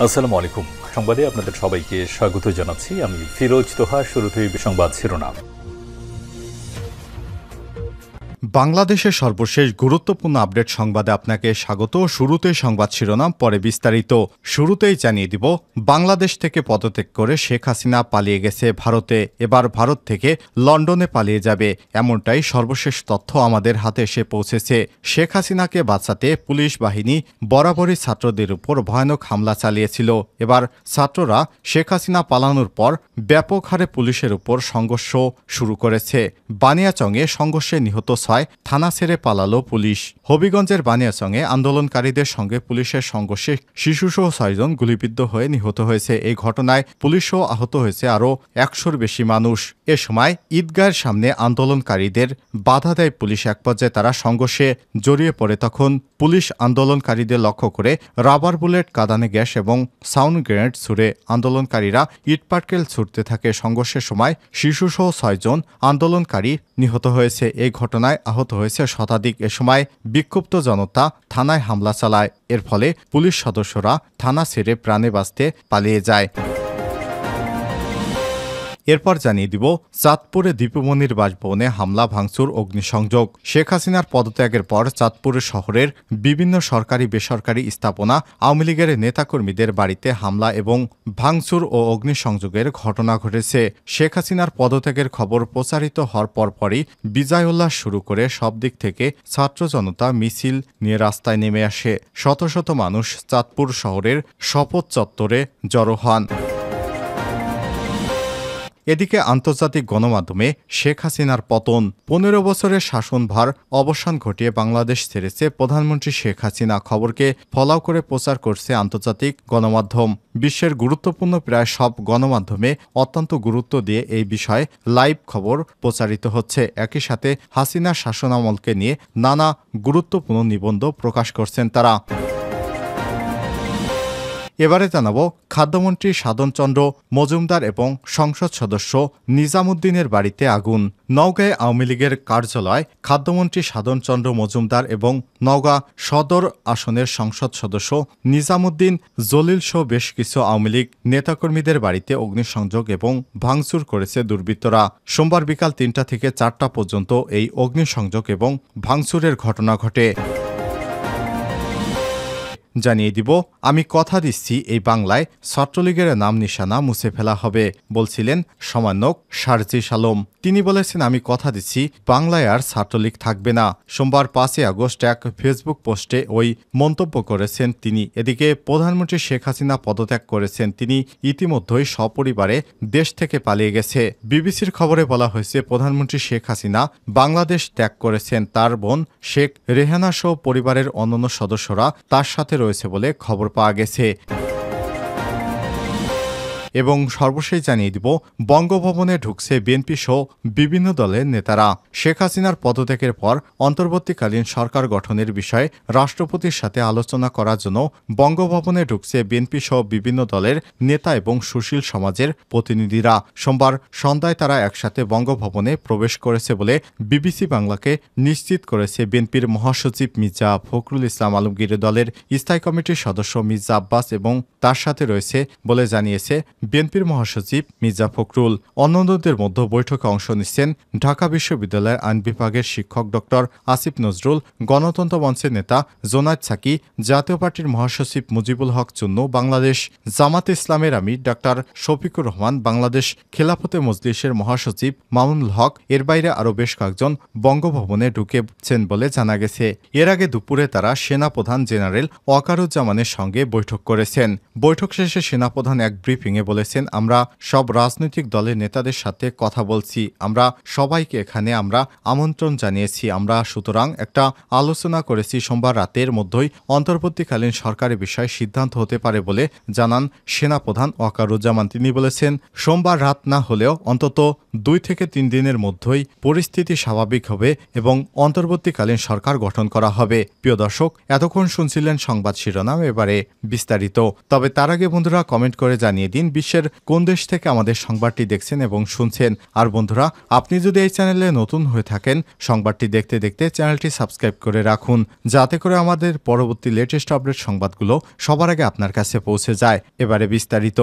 আসসালামু আলাইকুম। সংবাদে আপনাদের সবাইকে স্বাগত জানাচ্ছি। আমি ফিরোজ তোহা। শুরুতেই সংবাদ শিরোনাম। বাংলাদেশের সর্বশেষ গুরুত্বপূর্ণ আপডেট সংবাদে আপনাকে স্বাগত। শুরুতেই সংবাদ শিরোনাম, পরে বিস্তারিত। শুরুতেই জানিয়ে দিব, বাংলাদেশ থেকে পদত্যাগ করে শেখ হাসিনা পালিয়ে গেছে ভারতে। এবার ভারত থেকে লন্ডনে পালিয়ে যাবে, এমনটাই সর্বশেষ তথ্য আমাদের হাতে এসে পৌঁছেছে। শেখ হাসিনাকে বাঁচাতে পুলিশ বাহিনী বরাবরই ছাত্রদের উপর ভয়ানক হামলা চালিয়েছিল। এবার ছাত্ররা শেখ হাসিনা পালানোর পর ব্যাপক হারে পুলিশের উপর সংঘর্ষ শুরু করেছে। বানিয়াচংয়ে সংঘর্ষে নিহত 6, থানা ছেড়ে পালালো পুলিশ। হবিগঞ্জের বানিয়াচংয়ে আন্দোলনকারীদের সঙ্গে পুলিশের সংঘর্ষে শিশুসহ 6 জন গুলিবিদ্ধ হয়ে নিহত হয়েছে। এই ঘটনায় পুলিশও আহত হয়েছে আরও 100-র বেশি মানুষ। এ সময় ঈদগাহের সামনে আন্দোলনকারীদের বাধা দেয় পুলিশ। এক পর্যায়ে তারা সংঘর্ষে জড়িয়ে পড়ে। তখন পুলিশ আন্দোলনকারীদের লক্ষ্য করে রাবার বুলেট, কাঁদানে গ্যাস এবং সাউন্ড গ্রেনেড ছুড়ে আন্দোলনকারীরা ইটপাটকেল ছুটতে থাকে। সংঘর্ষের সময় শিশুসহ 6 জন আন্দোলনকারী নিহত হয়েছে। এই ঘটনায় আহত হয়েছে শতাধিক। এ সময় বিক্ষুব্ধ জনতা থানায় হামলা চালায়। এর ফলে পুলিশ সদস্যরা থানা ছেড়ে প্রাণে বাঁচতে পালিয়ে যায়। এরপর জানিয়ে দিব, চাঁদপুরে দীপুমনির বাসভবনে হামলা, ভাঙচুর, অগ্নিসংযোগ। শেখ হাসিনার পদত্যাগের পর চাঁদপুর শহরের বিভিন্ন সরকারি বেসরকারি স্থাপনা, আওয়ামী লীগের নেতাকর্মীদের বাড়িতে হামলা এবং ভাঙচুর ও অগ্নিসংযোগের ঘটনা ঘটেছে। শেখ হাসিনার পদত্যাগের খবর প্রচারিত হওয়ার পরপরই বিজয় উল্লাস শুরু করে সব দিক থেকে ছাত্র জনতা মিছিল নিয়ে রাস্তায় নেমে আসে। শত শত মানুষ চাঁদপুর শহরের শপথ চত্বরে জড়ো হন। এদিকে আন্তর্জাতিক গণমাধ্যমে শেখ হাসিনার পতন, 15 বছরের শাসনভার অবসান ঘটিয়ে বাংলাদেশ ছেড়েছে প্রধানমন্ত্রী শেখ হাসিনা খবরকে ফলাও করে প্রচার করছে আন্তর্জাতিক গণমাধ্যম। বিশ্বের গুরুত্বপূর্ণ প্রায় সব গণমাধ্যমে অত্যন্ত গুরুত্ব দিয়ে এই বিষয়ে লাইভ খবর প্রচারিত হচ্ছে। একই সাথে হাসিনার শাসনামলকে নিয়ে নানা গুরুত্বপূর্ণ নিবন্ধ প্রকাশ করছেন তারা। এবারে জানাবো, খাদ্যমন্ত্রী সাধনচন্দ্র মজুমদার এবং সংসদ সদস্য নিজামুদ্দিনের বাড়িতে আগুন। নওগাঁয় আওয়ামী লীগের কার্যালয় খাদ্যমন্ত্রী সাধনচন্দ্র মজুমদার এবং নওগাঁ সদর আসনের সংসদ সদস্য নিজামুদ্দিন জলিল সহ বেশ কিছু আওয়ামী লীগ নেতাকর্মীদের বাড়িতে অগ্নিসংযোগ এবং ভাঙচুর করেছে দুর্বৃত্তরা। সোমবার বিকাল 3টা থেকে 4টা পর্যন্ত এই অগ্নিসংযোগ এবং ভাঙচুরের ঘটনা ঘটে। জানিয়ে দিব, আমি কথা দিচ্ছি এই বাংলায় ছাত্রলীগের নাম নিশানা মুছে ফেলা হবে, বলছিলেন সমন্বয়ক শারজিস আলম। তিনি বলেছেন, আমি কথা দিচ্ছি বাংলায় আর ছাত্রলীগ থাকবে না। সোমবার 5 আগস্ট এক ফেসবুক পোস্টে ওই মন্তব্য করেছেন তিনি। এদিকে প্রধানমন্ত্রী শেখ হাসিনা পদত্যাগ করেছেন। তিনি ইতিমধ্যেই সপরিবারে দেশ থেকে পালিয়ে গেছে। বিবিসির খবরে বলা হয়েছে, প্রধানমন্ত্রী শেখ হাসিনা বাংলাদেশ ত্যাগ করেছেন। তার বোন শেখ রেহানা সহ পরিবারের অন্যান্য সদস্যরা তার সাথে রয়েছে বলে খবর পাওয়া গেছে। এবং সর্বশেষ জানিয়ে দিব, বঙ্গভবনে ঢুকছে বিএনপি সহ বিভিন্ন দলের নেতারা। শেখ হাসিনার পদত্যাগের পর অন্তর্বর্তীকালীন সরকার গঠনের বিষয়ে রাষ্ট্রপতির সাথে আলোচনা করার জন্য বঙ্গভবনে ঢুকছে বিএনপি সহ বিভিন্ন দলের নেতা এবং সুশীল সমাজের প্রতিনিধিরা। সোমবার সন্ধ্যায় তারা একসাথে বঙ্গভবনে প্রবেশ করেছে বলে বিবিসি বাংলাকে নিশ্চিত করেছে বিএনপির মহাসচিব মির্জা ফখরুল ইসলাম আলমগীর। দলের স্থায়ী কমিটির সদস্য মির্জা আব্বাস এবং তার সাথে রয়েছে বলে জানিয়েছে বিএনপির মহাসচিব মির্জা ফখরুল। অন্যান্যদের মধ্যে বৈঠকে অংশ নিচ্ছেন ঢাকা বিশ্ববিদ্যালয়ের আইন বিভাগের শিক্ষক ডক্টর আসিফ নজরুল, গণতন্ত্র মঞ্চের নেতা জোনায়েদ সাকি, জাতীয় পার্টির মহাসচিব মুজিবুল হক চুন্নু, বাংলাদেশ জামাতে ইসলামের আমির ডাক্তার শফিকুর রহমান, বাংলাদেশ খেলাফতে মজলিসের মহাসচিব মামুনুল হক। এর বাইরে আরও বেশ কয়েকজন বঙ্গভবনে ঢুকেছেন বলে জানা গেছে। এর আগে দুপুরে তারা সেনাপ্রধান জেনারেল ওয়াকারুজ্জামানের সঙ্গে বৈঠক করেছেন। বৈঠক শেষে সেনাপ্রধান এক ব্রিফিংয়ে বলেছেন, আমরা সব রাজনৈতিক দলের নেতাদের সাথে কথা বলছি, আমরা সবাইকে এখানে আমরা আমন্ত্রণ জানিয়েছি, আমরা সুতরাং একটা আলোচনা করেছি। সোমবার রাতের মধ্যেই অন্তর্বর্তীকালীন সরকারের বিষয়ে সিদ্ধান্ত হতে পারে বলে জানান সেনাপ্রধান ওয়াকারুজ্জামান। তিনি বলেছেন, সোমবার রাত না হলেও অন্তত 2 থেকে 3 দিনের মধ্যেই পরিস্থিতি স্বাভাবিক হবে এবং অন্তর্বর্তীকালীন সরকার গঠন করা হবে। প্রিয় দর্শক, এতক্ষণ শুনছিলেন সংবাদ শিরোনাম, এবারে বিস্তারিত। তবে তার আগে বন্ধুরা, কমেন্ট করে জানিয়ে দিন বিশ্বের কোন দেশ থেকে আমাদের সংবাদটি দেখছেন এবং শুনছেন। আর বন্ধুরা, আপনি যদি এই চ্যানেলে নতুন হয়ে থাকেন, সংবাদটি দেখতে দেখতে চ্যানেলটি সাবস্ক্রাইব করে রাখুন, যাতে করে আমাদের পরবর্তী লেটেস্ট আপডেট সংবাদগুলো সবার আগে আপনার কাছে পৌঁছে যায়। এবারে বিস্তারিত।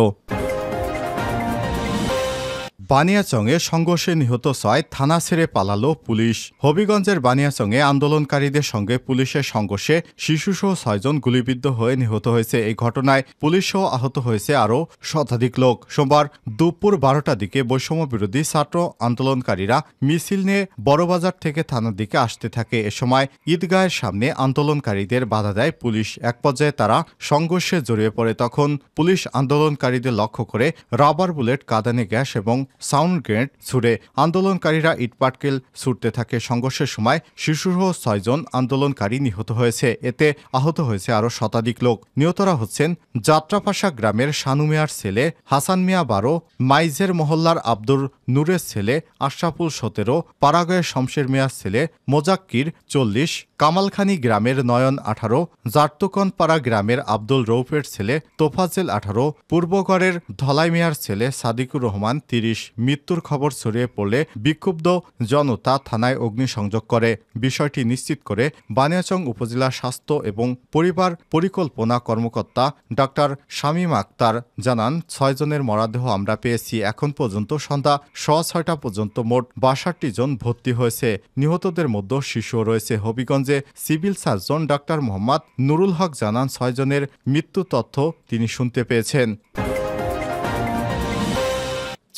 বানিয়াচংয়ে সংঘর্ষে নিহত 6, থানা ছেড়ে পালালো পুলিশ। হবিগঞ্জের বানিয়াচংয়ে আন্দোলনকারীদের সঙ্গে পুলিশের সংঘর্ষে শিশুসহ 6 জন গুলিবিদ্ধ হয়ে নিহত হয়েছে। এই ঘটনায় পুলিশসহ আহত হয়েছে আরও শতাধিক লোক। সোমবার দুপুর 12টার দিকে বৈষম্য বিরোধী ছাত্র আন্দোলনকারীরা মিছিল নিয়ে বড়বাজার থেকে থানার দিকে আসতে থাকে। এ সময় ঈদগাহের সামনে আন্দোলনকারীদের বাধা দেয় পুলিশ। এক পর্যায়ে তারা সংঘর্ষে জড়িয়ে পড়ে। তখন পুলিশ আন্দোলনকারীদের লক্ষ্য করে রাবার বুলেট, কাঁদানে গ্যাস এবং সাউন্ড গ্রেনেড ছুড়ে। আন্দোলনকারীরা ইটপাটকেল ছুটতে থাকে। সংঘর্ষের সময় শিশুসহ 6 জন আন্দোলনকারী নিহত হয়েছে। এতে আহত হয়েছে আরও শতাধিক লোক। নিহতরা হচ্ছেন যাত্রাপাশা গ্রামের শানু মিয়ার ছেলে হাসান মিয়া 12, মাইজের মহল্লার আব্দুর নূরের ছেলে আশরাফুল 17, পাড়াগয়ের শমশের মিয়ার ছেলে মোজাক্কির 40, কামালখানি গ্রামের নয়ন 18, জার্তুকনপাড়া গ্রামের আব্দুল রৌফের ছেলে তোফাজ্জেল 18, পূর্বগড়ের ধলাই মিয়ার ছেলে সাদিকুর রহমান 30। মৃত্যুর খবর ছড়িয়ে পড়লে বিক্ষুব্ধ জনতা থানায় অগ্নিসংযোগ করে। বিষয়টি নিশ্চিত করে বানিয়াচং উপজেলা স্বাস্থ্য এবং পরিবার পরিকল্পনা কর্মকর্তা ডাক্তার শামীম আক্তার জানান, 6 জনের মরদেহ আমরা পেয়েছি। এখন পর্যন্ত সন্ধ্যা 6:30 পর্যন্ত মোট 62 জন ভর্তি হয়েছে। নিহতদের মধ্যে শিশুও রয়েছে। হবিগঞ্জে civil surgeon doctor Mohammad Nurul Haque জানান, 6 জনের মৃত্যু তথ্য তিনি শুনতে পেয়েছেন।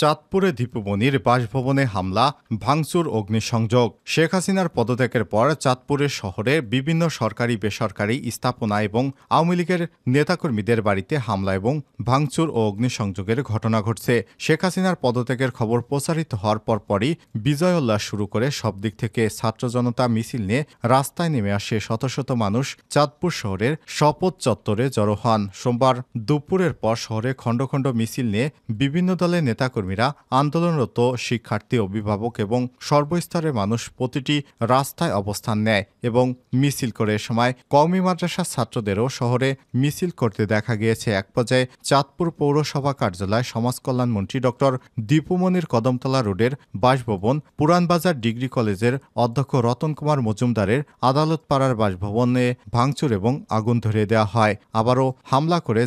চাঁদপুরে দীপুমনির বাসভবনে হামলা, ভাঙচুর, অগ্নিসংযোগ। শেখ হাসিনার পদত্যাগের পর চাঁদপুরের শহরে বিভিন্ন সরকারি বেসরকারি স্থাপনা এবং আওয়ামী লীগের নেতাকর্মীদের বাড়িতে হামলা এবং ভাঙচুর ও অগ্নিসংযোগের ঘটনা ঘটছে। শেখ হাসিনার পদত্যাগের খবর প্রচারিত হওয়ার পরপরই বিজয় উল্লাস শুরু করে সব দিক থেকে ছাত্র জনতা মিছিল নিয়ে রাস্তায় নেমে আসে। শত শত মানুষ চাঁদপুর শহরের শপথ চত্বরে জড়ো হন। সোমবার দুপুরের পর শহরে খণ্ড খণ্ড মিছিল নিয়ে বিভিন্ন দলের নেতাকর্মী, আন্দোলনরত শিক্ষার্থী, অভিভাবক এবং সর্বস্তরের মানুষ প্রতিটি রাস্তায় অবস্থান নেয় এবং মিছিল করে। এ সময় কওমি মাদ্রাসার ছাত্রদেরও শহরে মিছিল করতে দেখা গিয়েছে। এক পর্যায়ে চাঁদপুর পৌরসভা কার্যালয় সমাজ কল্যাণমন্ত্রী ডক্টর দীপুমনির কদমতলা রোডের বাসভবন, পুরানবাজার ডিগ্রি কলেজের অধ্যক্ষ রতন কুমার মজুমদারের আদালত পাড়ার বাসভবনে ভাঙচুর এবং আগুন ধরিয়ে দেওয়া হয়। আবারও হামলা করে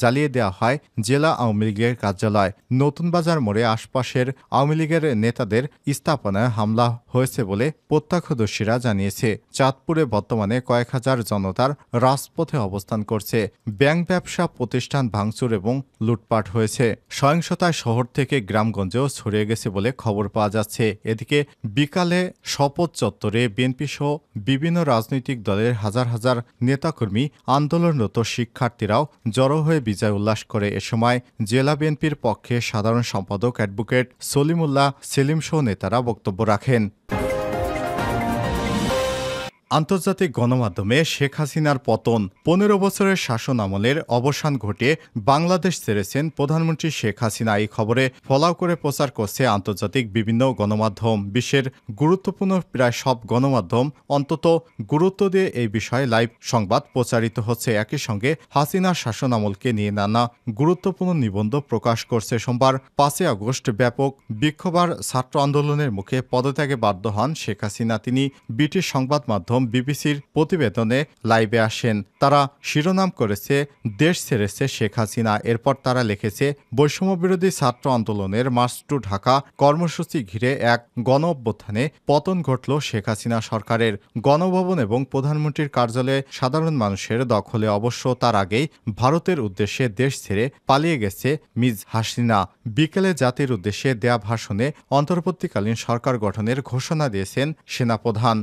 জ্বালিয়ে দেওয়া হয় জেলা আওয়ামী লীগের কার্যালয়। নতুন বাজার মোড়ে আশপাশের আওয়ামী লীগের নেতাদের স্থাপনায় হামলা হয়েছে বলে প্রত্যক্ষদর্শীরা জানিয়েছে। চাঁদপুরে বর্তমানে কয়েক হাজার জনতার রাজপথে অবস্থান করছে। ব্যাংক ব্যবসা প্রতিষ্ঠান ভাঙচুর এবং লুটপাট হয়েছে। সহিংসতায় শহর থেকে গ্রামগঞ্জেও ছড়িয়ে গেছে বলে খবর পাওয়া যাচ্ছে। এদিকে বিকালে শপথ চত্বরে বিএনপি সহ বিভিন্ন রাজনৈতিক দলের হাজার হাজার নেতাকর্মী, আন্দোলনরত শিক্ষার্থীরাও জড়ো হয়ে বিজয় উল্লাস করে। এ সময় জেলা বিএনপির পক্ষে সাধারণ সম্পাদক অ্যাডভোকেট সলিমুল্লাহ সেলিম সহ নেতারা বক্তব্য রাখেন। আন্তর্জাতিক গণমাধ্যমে শেখ হাসিনার পতন, 15 বছরের শাসন আমলের অবসান ঘটিয়ে বাংলাদেশ ছেড়েছেন প্রধানমন্ত্রী শেখ হাসিনা। এই খবরে ফলাও করে প্রচার করছে আন্তর্জাতিক বিভিন্ন গণমাধ্যম। বিশ্বের গুরুত্বপূর্ণ প্রায় সব গণমাধ্যম অন্তত গুরুত্ব দিয়ে এই বিষয়ে লাইভ সংবাদ প্রচারিত হচ্ছে। একই সঙ্গে হাসিনার শাসন আমলকে নিয়ে নানা গুরুত্বপূর্ণ নিবন্ধ প্রকাশ করছে। সোমবার 5 আগস্ট ব্যাপক বিক্ষোভার ছাত্র আন্দোলনের মুখে পদত্যাগে বাধ্য হন শেখ হাসিনা। তিনি ব্রিটিশ সংবাদ মাধ্যম বিবিসির প্রতিবেদনে লাইভে আসেন। তারা শিরোনাম করেছে, দেশ ছেড়েছে শেখ হাসিনা। এরপর তারা লিখেছে, বৈষম্যবিরোধী ছাত্র আন্দোলনের মার্চ টু ঢাকা কর্মসূচি ঘিরে এক গণ অভ্যুত্থানে পতন ঘটল শেখ হাসিনা সরকারের। গণভবন এবং প্রধানমন্ত্রীর কার্যালয়ে সাধারণ মানুষের দখলে। অবশ্য তার আগেই ভারতের উদ্দেশ্যে দেশ ছেড়ে পালিয়ে গেছে মিজ হাসিনা। বিকেলে জাতির উদ্দেশ্যে দেয়া ভাষণে অন্তর্বর্তীকালীন সরকার গঠনের ঘোষণা দিয়েছেন সেনাপ্রধান।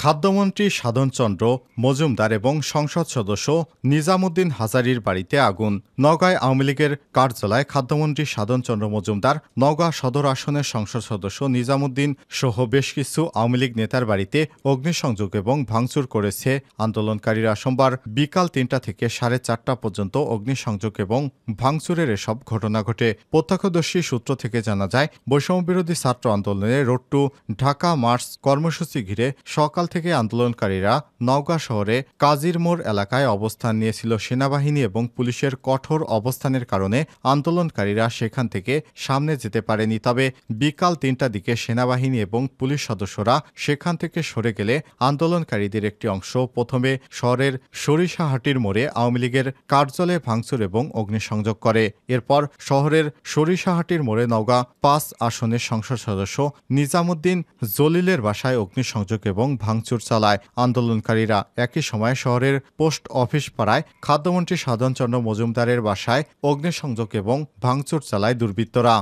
খাদ্যমন্ত্রী সাধনচন্দ্র মজুমদার এবং সংসদ সদস্য নিজামুদ্দিন হাজারীর বাড়িতে আগুন। নওগাঁয় আওয়ামী লীগের কার্যালয়ে খাদ্যমন্ত্রী সাধনচন্দ্র মজুমদার, নওগাঁ সদর আসনের সংসদ সদস্য নিজামুদ্দিন সহ বেশ কিছু আওয়ামী লীগ নেতার বাড়িতে অগ্নিসংযোগ এবং ভাঙচুর করেছে আন্দোলনকারীরা। সোমবার বিকাল 3টা থেকে 4:30 পর্যন্ত অগ্নিসংযোগ এবং ভাঙচুরের এসব ঘটনা ঘটে। প্রত্যক্ষদর্শী সূত্র থেকে জানা যায়, বৈষম্যবিরোধী ছাত্র আন্দোলনের রোড টু ঢাকা মার্চ কর্মসূচি ঘিরে সকাল থেকে আন্দোলনকারীরা নওগাঁ শহরে কাজীর মোড় এলাকায় অবস্থান নিয়েছিল সেনাবাহিনী এবং পুলিশের কঠোর অবস্থানের কারণে আন্দোলনকারীরা সেখান থেকে সামনে যেতে পারেনি। তবে বিকাল ৩টার দিকে সেনাবাহিনী এবং পুলিশ সদস্যরা সেখান থেকে সরে গেলে আন্দোলনকারীদের একটি অংশ প্রথমে শহরের সরিষাহাটির মোড়ে আওয়ামী লীগের কার্যালয়ে ভাঙচুর এবং অগ্নিসংযোগ করে। এরপর শহরের সরিষাহাটির মোড়ে নওগাঁ ৫ আসনের সংসদ সদস্য নিজামুদ্দিন জলিলের বাসায় অগ্নিসংযোগ এবং ভাঙচুর চালায় আন্দোলনকারীরা। একই সময় শহরের পোস্ট অফিস পাড়ায় খাদ্যমন্ত্রী সাধন চন্দ্র মজুমদারের বাসায় অগ্নিসংযোগ এবং ভাঙচুর চালায় দুর্বৃত্তরা।